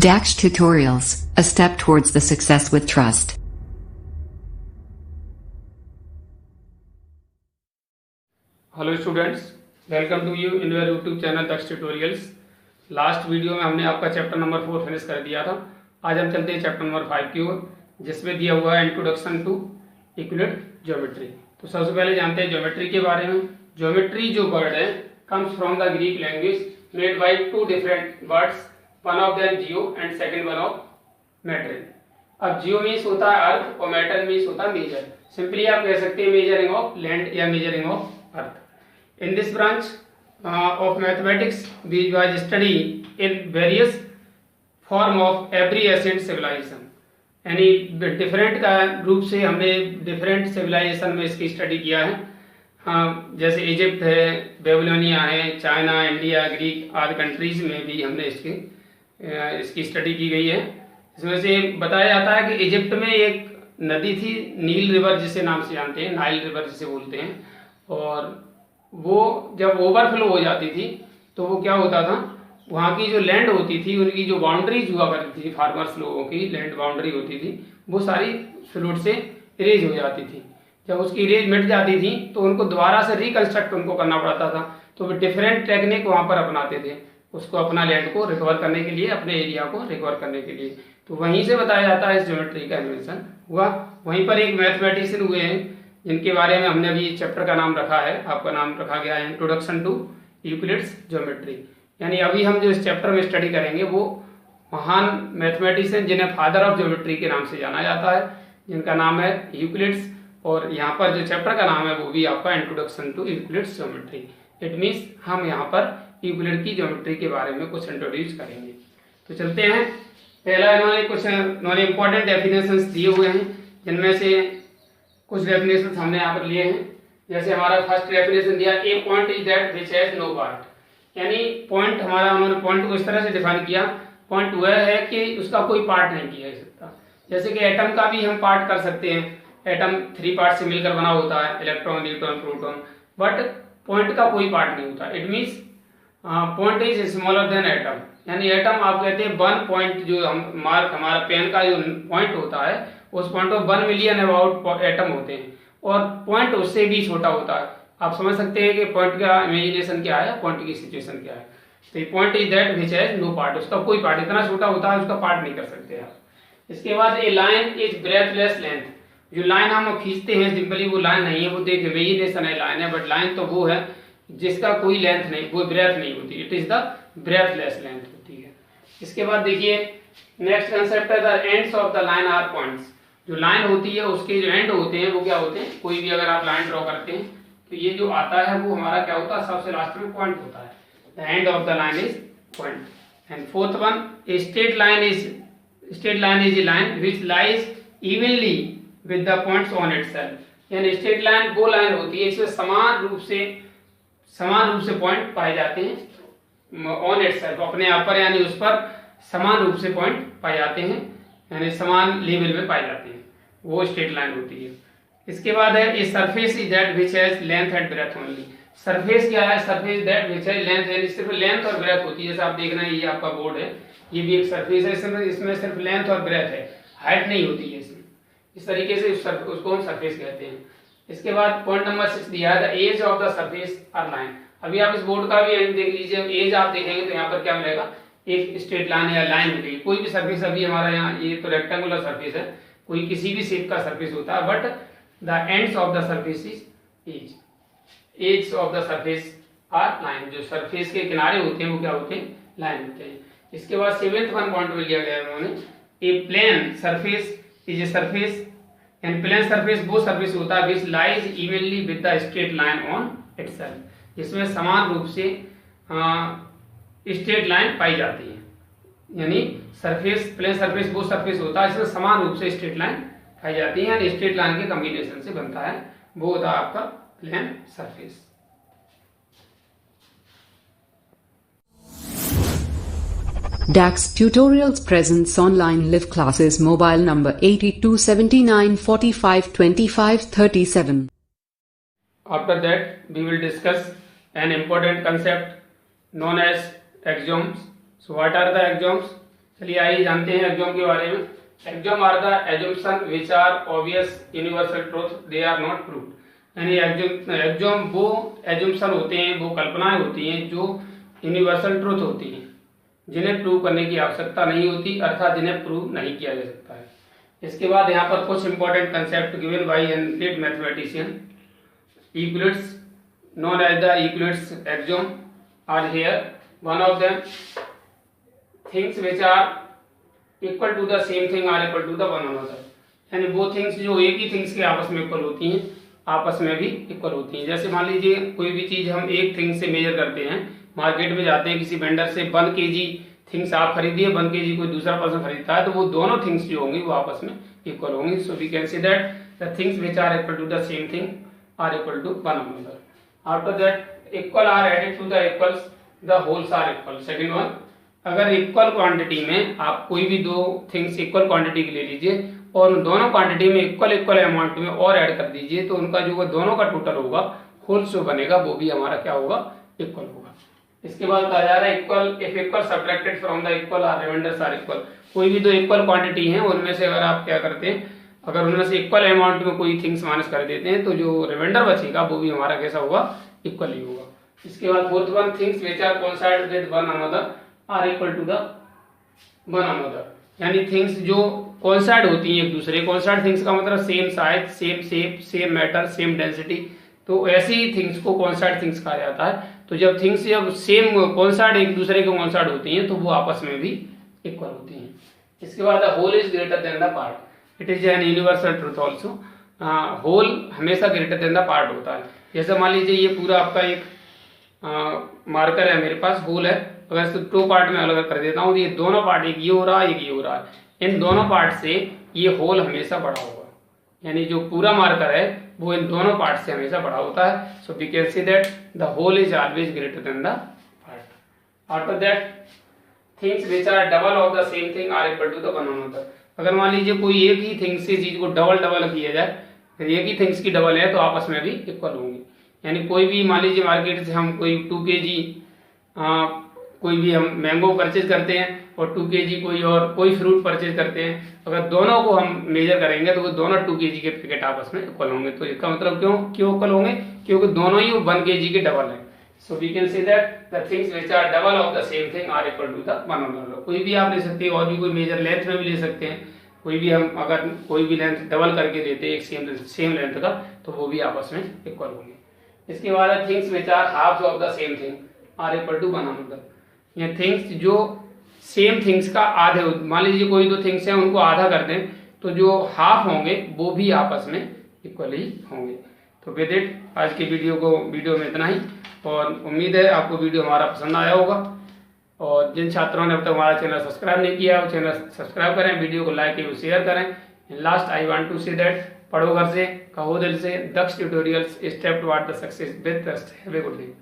Dax Tutorials, a step towards the success with trust. Hello students, welcome to you in your YouTube channel Dax tutorials. Last video में हमने आपका chapter number 4 finish कर दिया था। आज हम चलते हैं चैप्टर नंबर 5 की ओर, जिसमें दिया हुआ है इंट्रोडक्शन टू यूक्लिड ज्योमेट्री। तो सबसे पहले जानते हैं ज्योमेट्री के बारे में। ज्योमेट्री जो वर्ड है comes from the Greek language made by two different words, one of them Jio and second one of matter. अब जियो मीन्स होता है अर्थ और मैटर मीन्स होता है मेजर। सिंपली आप कह सकते हैं मेजरिंग ऑफ लैंड या measuring of earth. In this branch of mathematics, we was study in various form of every ancient civilization. यानी डिफरेंट का रूप से हमने डिफरेंट सिविलाइजेशन में इसकी स्टडी किया है। जैसे इजिप्ट है, बेबीलोनिया है, चाइना, इंडिया, ग्रीक आदि कंट्रीज में भी हमने इसकी स्टडी की गई है। इसमें से बताया जाता है कि इजिप्ट में एक नदी थी, नील रिवर जिसे नाम से जानते हैं, नाइल रिवर जिसे बोलते हैं, और वो जब ओवरफ्लो हो जाती थी तो वो क्या होता था, वहाँ की जो लैंड होती थी, उनकी जो बाउंड्रीज हुआ करती थी, फार्मर्स लोगों की लैंड बाउंड्री होती थी, वो सारी फ्लूड से इरेज हो जाती थी। जब उसकी इरेज मिट जाती थी तो उनको दोबारा से रिकंस्ट्रक्ट उनको करना पड़ता था। तो वो डिफरेंट टेक्निक वहाँ पर अपनाते थे उसको, अपना लैंड को रिकवर करने के लिए, अपने एरिया को रिकवर करने के लिए। तो वहीं से बताया जाता है इस ज्योमेट्री का इन्वेंशन हुआ। वहीं पर एक मैथमेटिशियन हुए हैं जिनके बारे में हमने अभी चैप्टर का नाम रखा है, आपका नाम रखा गया है इंट्रोडक्शन टू यूक्लिड्स ज्योमेट्री। यानी अभी हम जो इस चैप्टर में स्टडी करेंगे वो महान मैथमेटिशियन जिन्हें फादर ऑफ ज्योमेट्री के नाम से जाना जाता है, जिनका नाम है यूक्लिड्स। और यहाँ पर जो चैप्टर का नाम है वो भी आपका introduction to Euclid's geometry. It means हम यहाँ पर यूक्लिड की ज्योमेट्री के बारे में कुछ इंट्रोड्यूस करेंगे। तो चलते हैं। पहला इन्होंने इंपॉर्टेंट डेफिनेशंस दिए हुए हैं, जिनमें से कुछ डेफिनेशन हमने यहाँ पर लिए हैं। जैसे हमारा फर्स्ट डेफिनेशन दिया, a point is that which has no part. यानी पॉइंट हमारा, उन्होंने पॉइंट को इस तरह से डिफाइन किया, पॉइंट वह है कि उसका कोई पार्ट नहीं किया जा सकता। जैसे कि एटम का भी हम पार्ट कर सकते हैं, एटम 3 पार्ट से मिलकर बना होता है, electron, neutron, proton, but point का कोई पार्ट नहीं होता। It means point is smaller than atom. यानी एटम आप कहते हैं 1 पॉइंट, जो हम मार्क हमारा पेन का जो पॉइंट होता है उस पॉइंट में 1 मिलियन अबाउट एटम होते हैं, और पॉइंट उससे भी छोटा होता है। आप समझ सकते हैं कि पॉइंट का इमेजिनेशन क्या है, पॉइंट की सिचुएशन क्या है। तो point is that which has no part, उसका कोई पार्ट, इतना छोटा होता है उसका पार्ट नहीं कर सकते आप। इसके बाद ए लाइन इज ब्रेथलेस लेंथ। जो लाइन हम खींचते हैं सिंपली वो लाइन नहीं है, वो देख इमेजिनेशन है, लाइन है, बट लाइन तो वो है जिसका कोई लेंथ नहीं, वो ब्रेथ नहीं होती। It is the breathless length होती है। इसके बाद देखिए नेक्स्ट कंसेप्ट है the ends of the line are points. जो लाइन होती है उसके जो एंड होते हैं वो क्या होते हैं, कोई भी अगर आप लाइन ड्रॉ करते हैं तो ये जो आता है वो हमारा क्या होता है, सबसे लास्ट में पॉइंट होता है। The end of the line is point. And fourth one, a straight line is a line which lies evenly with the points on itself. यानी स्ट्रेट लाइन वो लाइन होती है इसमें समान रूप से पॉइंट पाए जाते हैं ऑन इटसेल्फ, अपने आप पर, यानी उस पर समान रूप से पॉइंट पाए जाते हैं, यानी समान लेवल में पाए जाते हैं, वो स्ट्रेट लाइन होती है। इसके बाद है a surface is that which has length and breadth only. Surface क्या है, surface that which has length, यानी सिर्फ लेंथ और ब्रेथ होती है। जैसे आप देख रहे हैं ये आपका बोर्ड है, ये भी एक सरफेस है, इसमें सिर्फ लेंथ और ब्रेथ है, हाइट नहीं होती है इसमें। इस तरीके से उसको हम सरफेस कहते हैं। इसके बाद पॉइंट नंबर 6 दिया है the edge of the surface are line. अभी आप इस बोर्ड का भी एंड देख लीजिए, एज आप देखेंगे तो यहाँ पर क्या मिलेगा, एक स्ट्रेट लाइन या लाइन मिलेगी। कोई भी सरफेस, अभी हमारा यहाँ ये तो रेक्टेंगुलर सरफेस है, कोई किसी भी शेप का सरफेस होता है, but the ends of the surface is edge. Edge of the surface are line. जो सरफेस के किनारे होते हैं वो क्या होते हैं, लाइन होते हैं। इसके बाद 7th वन पॉइंट में लिया गया है उन्होंने, a plane surface is a surface, and plane surface वो सरफेस होता है which lies evenly with the straight line on itself, जिसमें समान रूप से स्ट्रेट लाइन पाई जाती है। यानी सरफेस, प्लेन सरफेस वो सरफेस होता है जिसमें समान रूप से स्ट्रेट लाइन पाई जाती है, यानी स्ट्रेट लाइन के कॉम्बिनेशन से बनता है, वो होता है आपका plane surface. Dax Tutorials presents online live classes. Mobile number 8279452537. After that, we will discuss an important concept known as axioms. So what are the axioms? चलिए आइए जानते हैं एक्सोम के बारे में। Axiom are the assumption which are obvious universal truth, they are not proved. यानी axiom वो assumption होते हैं, वो कल्पनाएं होती हैं जो यूनिवर्सल ट्रूथ होती हैं, जिन्हें प्रूव करने की आवश्यकता नहीं होती, अर्थात जिन्हें प्रूव नहीं किया जा सकता है। इसके बाद यहाँ पर कुछ important concept given by an great mathematician Euclid's, known as the Euclid's axiom, are here. One of them, things which are equal to the same thing are equal to the one another. यानी वो things जो एक ही things के आपस में equal होती हैं, आपस में भी इक्वल होती हैं। जैसे मान लीजिए कोई भी चीज हम एक थिंग से मेजर करते हैं, मार्केट में जाते हैं किसी वेंडर से 1 kg थिंग्स आप खरीदिए, 1 kg कोई दूसरा पर्सन खरीदता है, तो वो दोनों थिंग्स जो होंगी वो आपस में इक्वल होंगी। So we can see that the things which are equal to the same thing are equal to one another. After that equal are added to the equals, the wholes are equal. Second one, अगर equal quantity में आप कोई भी दो things equal quantity की ले लीजिए और उन दोनों क्वांटिटी में इक्वल अमाउंट में और ऐड कर दीजिए, तो उनका जो दोनों का टोटल होगा, होल्स जो बनेगा वो भी हमारा क्या होगा, इक्वल होगा। इसके बाद कहा जा रहा है equal if equal subtracted from the equal are remainders are equal. कोई भी दो इक्वल क्वांटिटी है उनमें से अगर आप क्या करते हैं, अगर उनमें से इक्वल अमाउंट में कोई थिंग्स माइनस कर देते हैं, तो जो रिमाइंडर बचेगा वो भी हमारा कैसा होगा, इक्वल ही होगा। इसके बाद fourth one, things which are coincide with one another are equal to the one another. यानी थिंग्स जो कोइंसाइड होती हैं एक दूसरे, कोइंसाइड थिंग्स का मतलब same size, same shape, same matter, same density, तो ऐसी ही थिंग्स को कोइंसाइड थिंग्स कहा जाता है। तो जब थिंग्स जब सेम कोइंसाइड एक दूसरे के कोइंसाइड होती हैं तो वो आपस में भी इक्वल होती हैं। इसके बाद whole is greater than the part, it is an universal truth also. Whole हमेशा ग्रेटर देन द पार्ट होता है। जैसे मान लीजिए ये पूरा आपका एक मार्कर है, मेरे पास होल है, अगर इसको 2 पार्ट में अलग कर देता हूँ तो ये दोनों पार्ट, एक ये हो रहा है एक ये हो रहा है, इन दोनों पार्ट से ये होल हमेशा बड़ा होगा। यानी जो पूरा मार्कर है वो इन दोनों पार्ट से हमेशा बड़ा होता है। So we can see that the whole is always greater than the part. After that things which are double of the same thing are equal to the one another. अगर मान लीजिए कोई एक ही थिंग से चीज को डबल किया जाए, फिर एक ही थिंग्स की डबल है तो आपस में भी इक्वल होंगी। यानी कोई भी मान लीजिए मार्केट से हम कोई 2 kg कोई भी हम मैंगो परचेज करते हैं और 2 kg कोई फ्रूट परचेज करते हैं, अगर दोनों को हम मेजर करेंगे तो वो दोनों 2 kg के पैकेट आपस में इक्वल होंगे। तो इसका मतलब क्यों इक्वल होंगे, क्योंकि दोनों ही 1 kg के डबल है। So we can say that the things which are double of the same thing are equal to the one another. कोई भी आप ले सकते हैं, और भी कोई मेजर लेंथ में भी ले सकते हैं। कोई भी हम अगर कोई भी लेंथ डबल करके देते हैं एक सेम लेंथ का, तो वो भी आपस में इक्वल होंगे। इसके बाद things which are halves of the same thing are equal to one another. ये थिंग्स जो सेम थिंग्स का आधे, मान लीजिए कोई दो थिंग्स हैं उनको आधा कर दें तो जो हाफ होंगे वो भी आपस में इक्वल ही होंगे। तो विद इट आज की वीडियो में इतना ही, और उम्मीद है आपको वीडियो हमारा पसंद आया होगा। और जिन छात्रों ने अब तक हमारा चैनल सब्सक्राइब नहीं किया वो चैनल सब्सक्राइब करें, वीडियो को लाइक एवं शेयर करें। Last I want to say that, पढ़ो घर से, कहो दिल से, Daksh tutorials, step toward the success with trust. Have a good day.